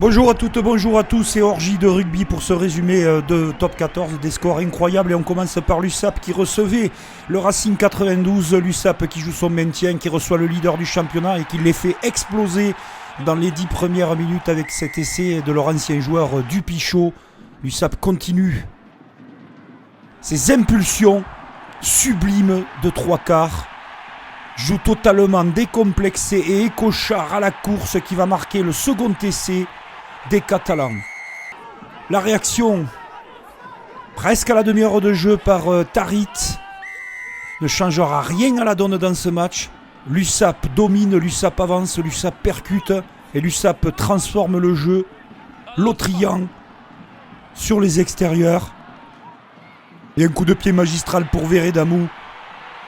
Bonjour à toutes, bonjour à tous, c'est Orgie de rugby pour ce résumé de Top 14, des scores incroyables et on commence par l'USAP qui recevait le Racing 92, l'USAP qui joue son maintien, qui reçoit le leader du championnat et qui les fait exploser dans les 10 premières minutes avec cet essai de leur ancien joueur Dupichot. L'USAP continue ses impulsions sublimes de 3/4, joue totalement décomplexé et écochard à la course qui va marquer le second essai des Catalans. La réaction, presque à la demi-heure de jeu par Tarit, ne changera rien à la donne dans ce match. L'USAP domine, l'USAP avance, l'USAP percute et l'USAP transforme le jeu, l'autriant sur les extérieurs. Et un coup de pied magistral pour Veredamou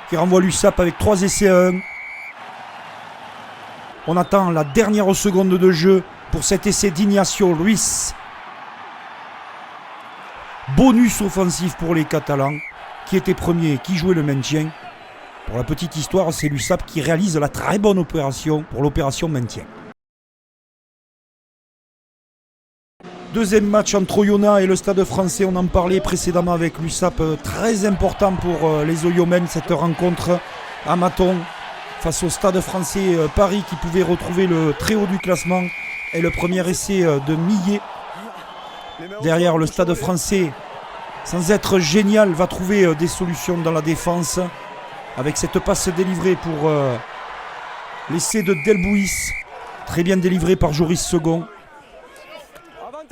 qui renvoie l'USAP avec 3 essais à 1. On attend la dernière seconde de jeu pour cet essai d'Ignacio Ruiz. Bonus offensif pour les Catalans, qui étaient premiers, qui jouaient le maintien. Pour la petite histoire, c'est l'USAP qui réalise la très bonne opération pour l'opération maintien. Deuxième match entre Oyonnax et le Stade Français, on en parlait précédemment avec l'USAP. Très important pour les Oyomens, cette rencontre à Maton face au Stade Français Paris qui pouvait retrouver le très haut du classement. Et le premier essai de Millet. Derrière, le Stade Français, sans être génial, va trouver des solutions dans la défense. Avec cette passe délivrée pour l'essai de Delbouis. Très bien délivré par Joris Second.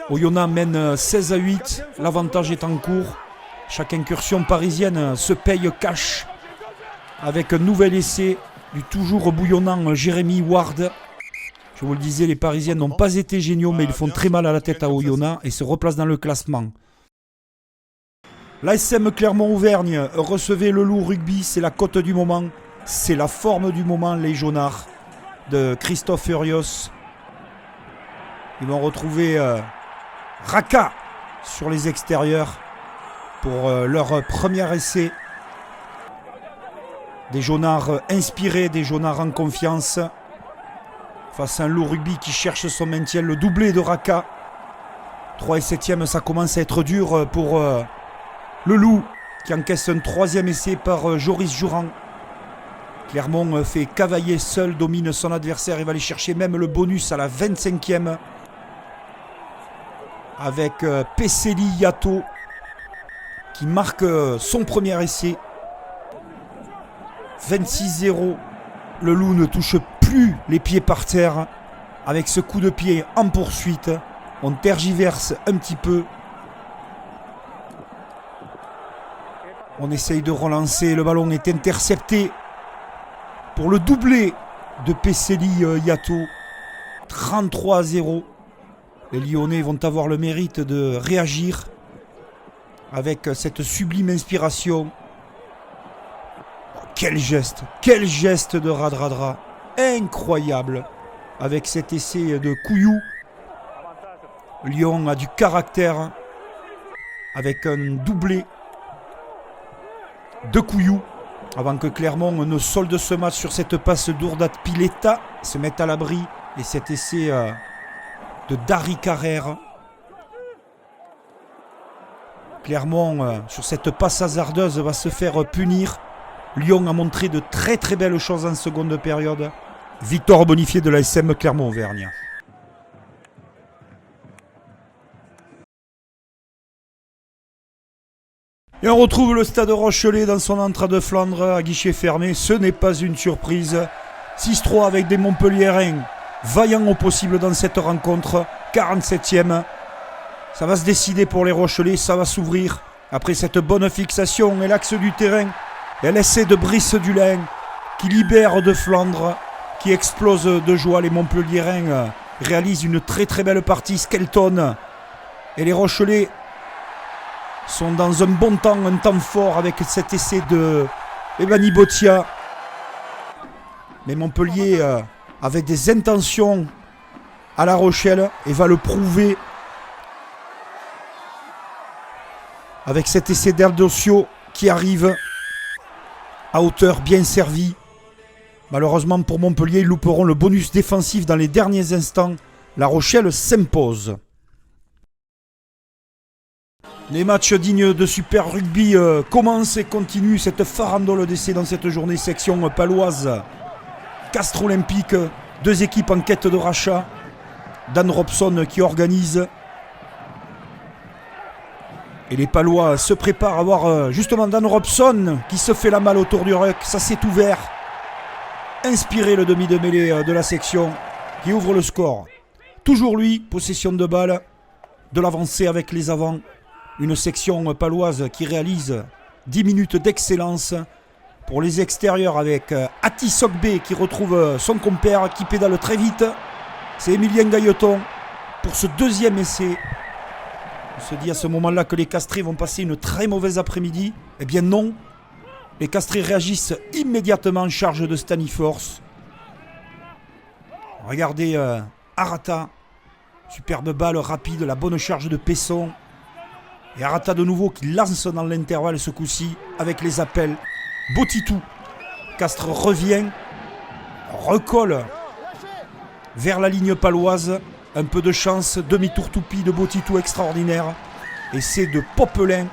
Oyonnax mène 16-8. L'avantage est en cours. Chaque incursion parisienne se paye cash. Avec un nouvel essai du toujours bouillonnant Jérémy Ward. Je vous le disais, les Parisiens n'ont pas été géniaux, mais ils font très mal à la tête à Oyonnax et se replacent dans le classement. L'ASM Clermont-Auvergne recevait le Loup Rugby, c'est la cote du moment, c'est la forme du moment, les jaunards de Christophe Furios. Ils vont retrouver Raka sur les extérieurs pour leur premier essai. Des jaunards inspirés, des jaunards en confiance. Face à un Loup Rugby qui cherche son maintien, le doublé de Raka. 3 et 7e, ça commence à être dur pour le Loup qui encaisse un 3e essai par Joris Jouran. Clermont fait cavalier seul, domine son adversaire et va aller chercher même le bonus à la 25e avec Peseli Yato qui marque son premier essai. 26-0. Le Loup ne touche plus les pieds par terre avec ce coup de pied en poursuite. On tergiverse un petit peu. On essaye de relancer. Le ballon est intercepté pour le doublé de Peseli Yato. 33-0. Les Lyonnais vont avoir le mérite de réagir avec cette sublime inspiration. Quel geste de Radradra, incroyable, avec cet essai de Couillou. Lyon a du caractère, avec un doublé de Couillou, avant que Clermont ne solde ce match sur cette passe d'Ourdat Pileta, se mette à l'abri, et cet essai de Dari Carrère. Clermont, sur cette passe hasardeuse, va se faire punir. Lyon a montré de très très belles choses en seconde période. Victoire bonifiée de l'ASM Clermont-Auvergne. Et on retrouve le Stade Rochelais dans son entrée de Flandre à guichet fermé. Ce n'est pas une surprise. 6-3 avec des Montpelliérains vaillants au possible dans cette rencontre. 47e. Ça va se décider pour les Rochelais. Ça va s'ouvrir après cette bonne fixation et l'axe du terrain. Et l'essai de Brice Dulain qui libère de Flandre, qui explose de joie. Les Montpelliérains réalisent une très très belle partie. Skelton et les Rochelais sont dans un bon temps, un temps fort avec cet essai de Ebani Botia. Mais Montpellier avait des intentions à La Rochelle et va le prouver avec cet essai d'Erdosio qui arrive à hauteur bien servie. Malheureusement pour Montpellier, ils louperont le bonus défensif dans les derniers instants La Rochelle s'impose. Les matchs dignes de Super Rugby commencent et continuent cette farandole d'essai dans cette journée section paloise. Castres Olympique, 2 équipes en quête de rachat. Dan Robson qui organise. Et les Palois se préparent à voir justement Dan Robson qui se fait la malle autour du ruck. Ça s'est ouvert. Inspiré le demi de mêlée de la section qui ouvre le score. Toujours lui, possession de balle, de l'avancée avec les avants. Une section paloise qui réalise 10 minutes d'excellence pour les extérieurs avec Ati Sokbe qui retrouve son compère, qui pédale très vite. C'est Emilien Gailleton pour ce 2e essai. On se dit à ce moment-là que les Castrés vont passer une très mauvaise après-midi. Eh bien non. Les Castrés réagissent immédiatement en charge de Staniforce. Regardez Arata. Superbe balle rapide, la bonne charge de Pesson. Et Arata de nouveau qui lance dans l'intervalle ce coup-ci avec les appels. Botitou. Castres revient. Recolle vers la ligne paloise. Un peu de chance. Demi-tour toupie de Botitou extraordinaire. Et c'est de Popelin.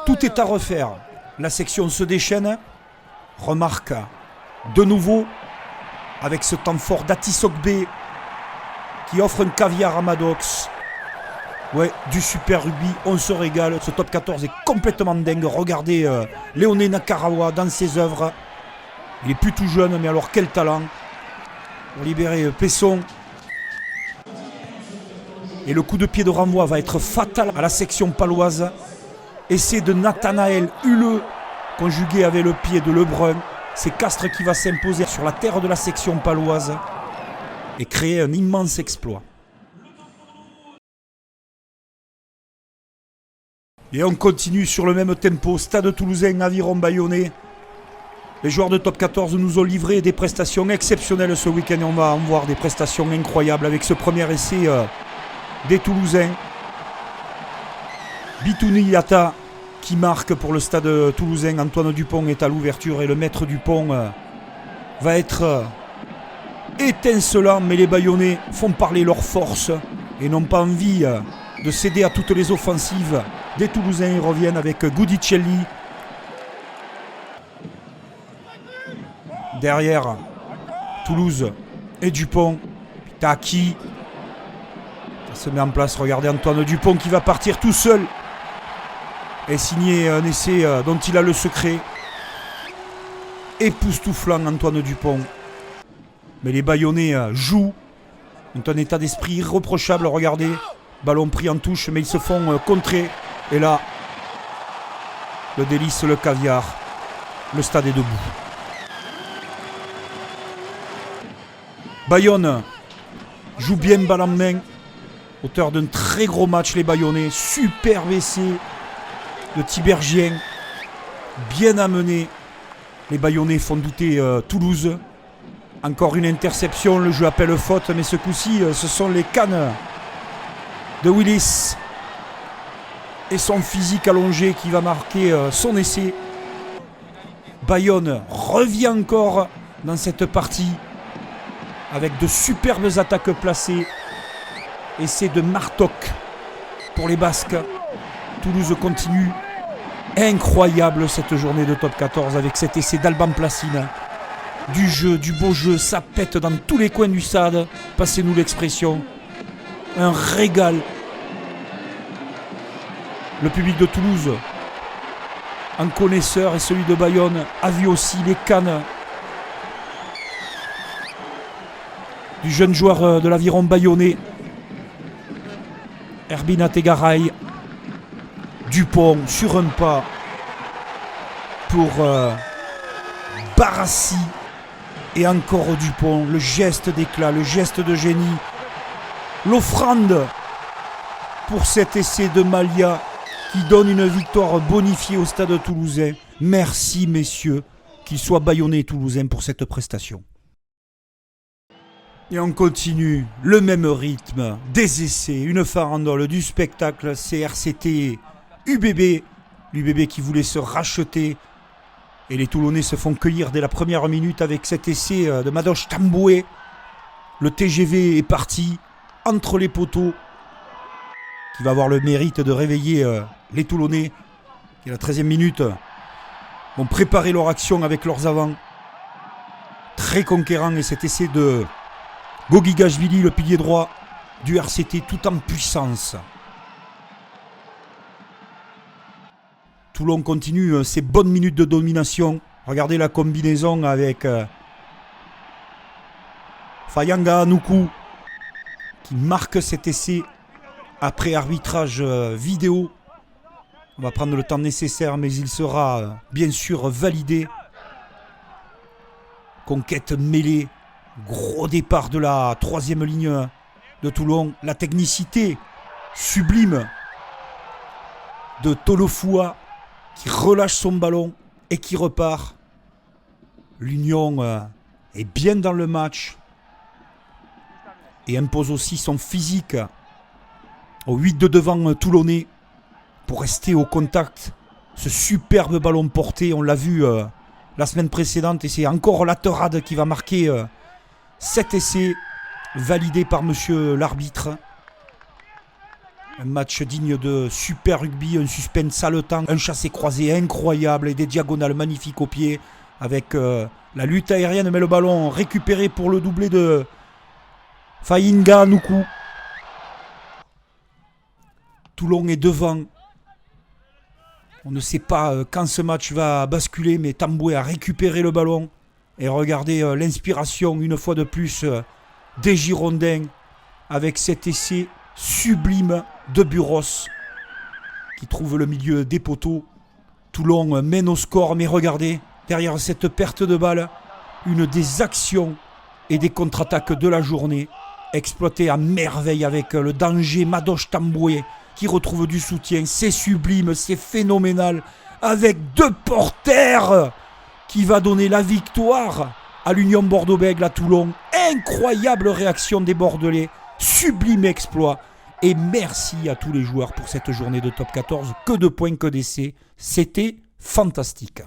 Tout est à refaire. La section se déchaîne. Remarque de nouveau avec ce temps fort d'Ati Sokbe qui offre un caviar à Maddox. Ouais, du super rugby, on se régale. Ce top 14 est complètement dingue. Regardez Léoné Nakarawa dans ses œuvres. Il est plus tout jeune, mais alors quel talent. Pour libérer Pesson. Et le coup de pied de renvoi va être fatal à la section paloise. Essai de Nathanaël Huleux, conjugué avec le pied de Lebrun. C'est Castres qui va s'imposer sur la terre de la section paloise et créer un immense exploit. Et on continue sur le même tempo. Stade Toulousain, Aviron Bayonnais. Les joueurs de top 14 nous ont livré des prestations exceptionnelles ce week-end. On va en voir des prestations incroyables avec ce premier essai des Toulousains. Bitouni Yata qui marque pour le stade toulousain. Antoine Dupont est à l'ouverture et le maître Dupont va être étincelant. Mais les Bayonnais font parler leur force et n'ont pas envie de céder à toutes les offensives des Toulousains. Ils reviennent avec Gudicelli. Derrière, Toulouse et Dupont. Taki. Ça se met en place. Regardez Antoine Dupont qui va partir tout seul et signer un essai dont il a le secret. Époustouflant Antoine Dupont. Mais les Bayonnais jouent. Ont un état d'esprit irréprochable. Regardez. Ballon pris en touche, mais ils se font contrer. Et là, le délice, le caviar. Le stade est debout. Bayonne joue bien balle en main. Auteur d'un très gros match, les Bayonnais. Superbe essai de Tibergien. Bien amené. Les Bayonnais font douter Toulouse. Encore une interception. Le jeu appelle faute, mais ce coup-ci, ce sont les cannes de Willis et son physique allongé qui va marquer son essai. Bayonne revient encore dans cette partie avec de superbes attaques placées. Essai de Martok pour les Basques. Toulouse continue. Incroyable cette journée de top 14 avec cet essai d'Alban Placine. Du jeu, du beau jeu, ça pète dans tous les coins du stade. Passez-nous l'expression. Un régal. Le public de Toulouse, en connaisseur, et celui de Bayonne, a vu aussi les cannes du jeune joueur de l'Aviron bayonnais, Herbina Tegaray. Dupont sur un pas pour Barassi. Et encore Dupont, le geste d'éclat, le geste de génie. L'offrande pour cet essai de Malia qui donne une victoire bonifiée au stade toulousain. Merci messieurs, qu'ils soient bayonnais et toulousains pour cette prestation. Et on continue, le même rythme, des essais, une farandole, du spectacle, c'est RCT UBB. L'UBB qui voulait se racheter. Et les Toulonnais se font cueillir dès la première minute avec cet essai de Madoche Tamboué. Le TGV est parti. entre les poteaux qui va avoir le mérite de réveiller les Toulonnais qui à la 13e minute vont préparer leur action avec leurs avants. Très conquérant, et cet essai de Gogigashvili, le pilier droit du RCT, tout en puissance. Toulon continue ses bonnes minutes de domination. Regardez la combinaison avec Fayanga Anoukou qui marque cet essai après arbitrage vidéo. On va prendre le temps nécessaire, mais il sera bien sûr validé. Conquête mêlée, gros départ de la 3e ligne de Toulon. La technicité sublime de Tolofua qui relâche son ballon et qui repart. L'Union est bien dans le match et impose aussi son physique au 8 de devant Toulonnais pour rester au contact. Ce superbe ballon porté, on l'a vu la semaine précédente, et c'est encore Laterade qui va marquer cet essai validé par monsieur l'arbitre. Un match digne de Super Rugby, un suspense haletant, un chassé-croisé incroyable et des diagonales magnifiques au pied avec la lutte aérienne, mais le ballon récupéré pour le doublé de Fayinga Anoukou. Toulon est devant. On ne sait pas quand ce match va basculer, mais Tamboué a récupéré le ballon. Et regardez l'inspiration, une fois de plus, des Girondins avec cet essai sublime de Buros qui trouve le milieu des poteaux. Toulon mène au score, mais regardez, derrière cette perte de balle, une des actions et des contre-attaques de la journée, exploitée à merveille avec le danger Madoche Tamboué qui retrouve du soutien. C'est sublime, c'est phénoménal, avec 2 porteurs qui va donner la victoire à l'Union Bordeaux-Bègles à Toulon. Incroyable réaction des Bordelais, sublime exploit. Et merci à tous les joueurs pour cette journée de top 14. Que de points, que d'essais. C'était fantastique.